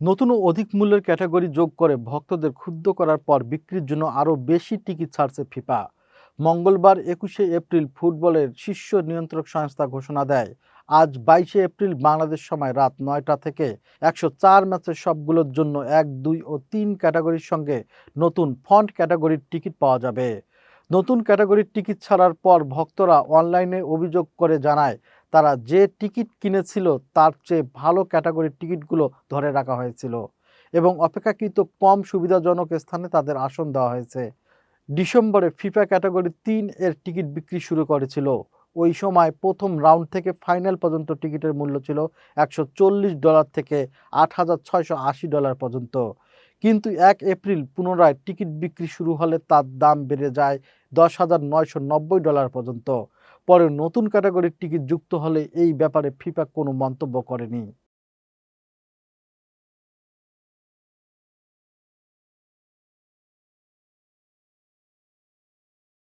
নতুন ও অধিক মূল্যের ক্যাটাগরি যোগ করে ভক্তদের ক্ষুব্ধ করার পর বিক্রির জন্য আরও বেশি টিকিট ছাড়ছে ফিফা। মঙ্গলবার ২১শে এপ্রিল ফুটবলের শীর্ষ নিয়ন্ত্রক সংস্থা ঘোষণা দেয়, আজ ২২শে এপ্রিল বাংলাদেশ সময় রাত ৯টা থেকে ১০৪ ম্যাচের সবগুলোর জন্য ১, ২ ও ৩ ক্যাটাগরির সঙ্গে নতুন ফন্ট ক্যাটাগরির টিকিট পাওয়া যাবে। নতুন ক্যাটাগরির টিকিট ছাড়ার পর ভক্তরা অনলাইনে অভিযোগ করে জানায়, তারা যে টিকিট কিনেছিল তার চেয়ে ভালো ক্যাটাগরির টিকিটগুলো ধরে রাখা হয়েছিল এবং অপেক্ষাকৃত কম সুবিধাজনক স্থানে তাদের আসন দেওয়া হয়েছে। ডিসেম্বরে ফিফা ক্যাটাগরি ৩ এর টিকিট বিক্রি শুরু করেছিল। ওই সময় প্রথম রাউন্ড থেকে ফাইনাল পর্যন্ত টিকিটের মূল্য ছিল $১৪০ থেকে $৮৬৮০ পর্যন্ত। কিন্তু ১ এপ্রিল পুনরায় টিকিট বিক্রি শুরু হলে তার দাম বেড়ে যায় $১০,৯৯০ পর্যন্ত। পরে নতুন ক্যাটাগরির টিকিট যুক্ত হলে এই ব্যাপারে ফিফা কোনো মন্তব্য করেনি।